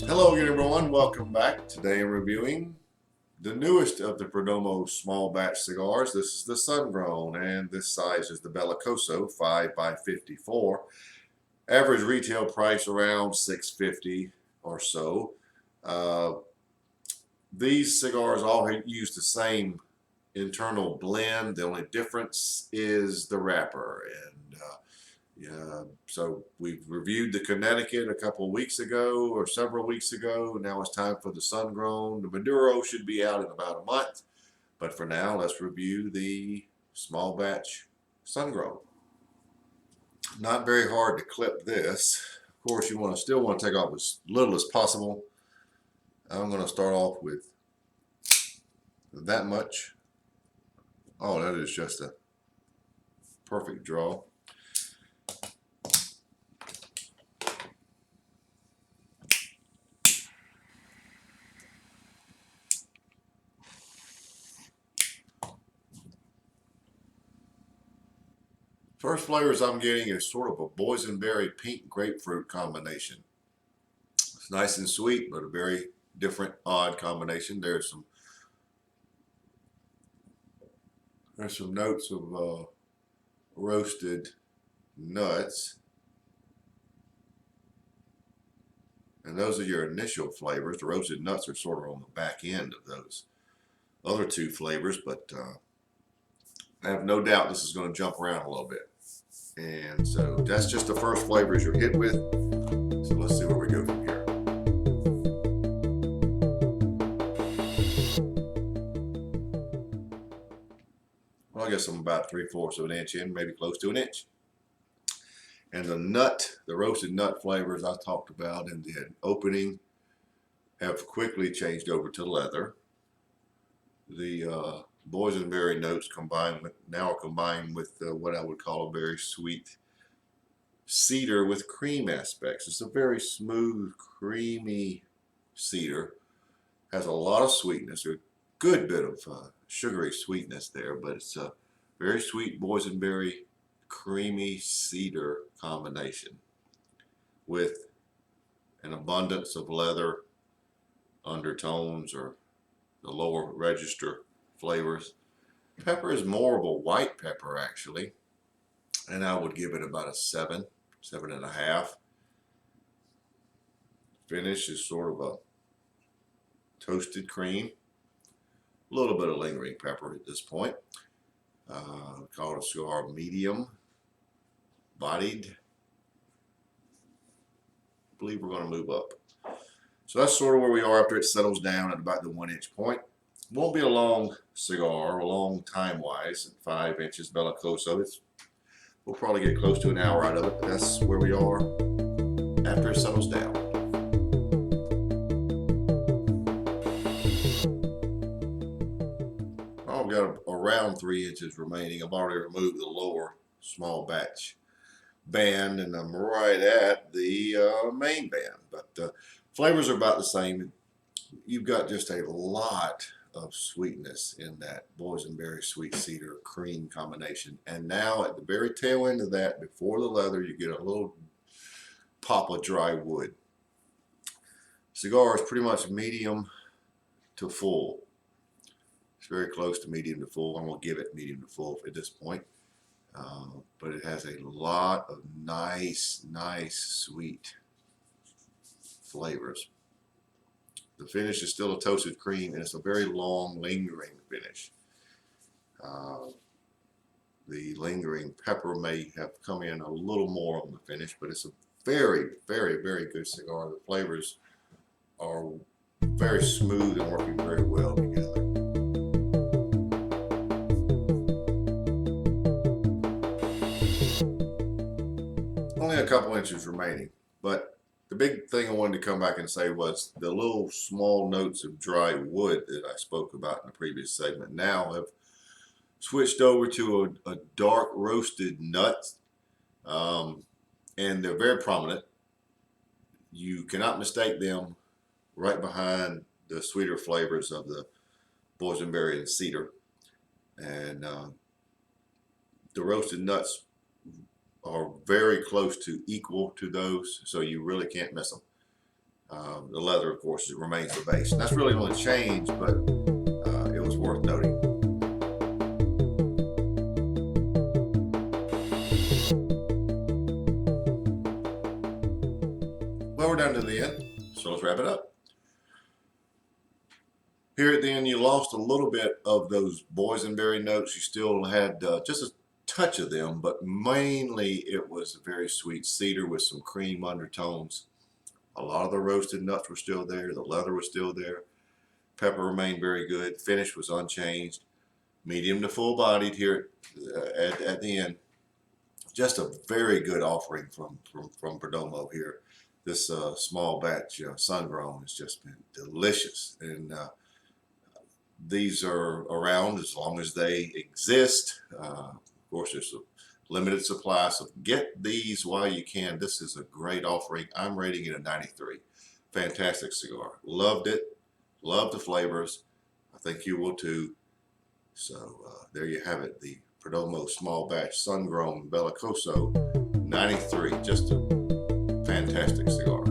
Hello again, everyone. Welcome back. Today I'm reviewing the newest of the Perdomo small batch cigars. This is the Sun Grown, and this size is the Belicoso 5 by 54. Average retail price around $6.50 or so. Uh, these cigars all use the same internal blend. The only difference is the wrapper. And yeah, so we've reviewed the Connecticut a couple of weeks ago or several weeks ago. Now it's time for the Sun Grown. The Maduro should be out in about a month. But for now, let's review the small batch Sun Grown. Not very hard to clip this. Of course, you still want to take off as little as possible. I'm going to start off with that much. Oh, that is just a perfect draw. First flavors I'm getting is sort of a boysenberry pink grapefruit combination. It's nice and sweet, but a very different, odd combination. There's some notes of roasted nuts, and those are your initial flavors. The roasted nuts are sort of on the back end of those other two flavors, but I have no doubt this is going to jump around a little bit. And so that's just the first flavors you're hit with. So let's see where we go from here. Well, I guess I'm about 3/4 of an inch in, maybe close to an inch. And the roasted nut flavors I talked about in the opening have quickly changed over to leather. The boysenberry notes now are combined with what I would call a very sweet cedar with cream aspects. It's a very smooth, creamy cedar. Has a lot of sweetness, a good bit of sugary sweetness there, but it's a very sweet boysenberry, creamy cedar combination with an abundance of leather undertones or the lower register flavors. Pepper is more of a white pepper actually, and I would give it about a 7.5. Finish is sort of a toasted cream, a little bit of lingering pepper at this point. Call it a cigar medium bodied. I believe we're going to move up. So that's sort of where we are after it settles down at about the 1-inch point. Won't be a long cigar, a long time-wise, at 5 inches Belicoso. We'll probably get close to an hour out of it, but that's where we are after it settles down. Oh, I've got around 3 inches remaining. I've already removed the lower small batch band, and I'm right at the main band. But flavors are about the same. You've got just a lot of sweetness in that boysenberry sweet cedar cream combination, and now at the very tail end of that, before the leather, you get a little pop of dry wood. Cigar is pretty much medium to full. It's very close to medium to full. I'm going to give it medium to full at this point. But it has a lot of nice sweet flavors. The finish is still a toasted cream, and it's a very long, lingering finish. The lingering pepper may have come in a little more on the finish, but it's a very good cigar. The flavors are very smooth and working very well together. Only a couple inches remaining, but the big thing I wanted to come back and say was the little small notes of dry wood that I spoke about in the previous segment now have switched over to a dark roasted nut, and they're very prominent. You cannot mistake them right behind the sweeter flavors of the boysenberry and cedar. And the roasted nuts are very close to equal to those, so you really can't miss them. The leather, of course, remains the base. And that's really the only change, but it was worth noting. Well, we're down to the end, so let's wrap it up. Here at the end, you lost a little bit of those boysenberry notes. You still had just a touch of them, but mainly it was a very sweet cedar with some cream undertones. A lot of the roasted nuts were still there. The leather was still there. Pepper remained very good. Finish was unchanged. Medium to full bodied here at the end. Just a very good offering from Perdomo here. This small batch sun grown has just been delicious. And these are around as long as they exist. Of course, there's a limited supply, so get these while you can. This is a great offering. I'm rating it a 93. Fantastic cigar. Loved it. Loved the flavors. I think you will too. So there you have it. The Perdomo small batch sun grown Belicoso 93. Just a fantastic cigar.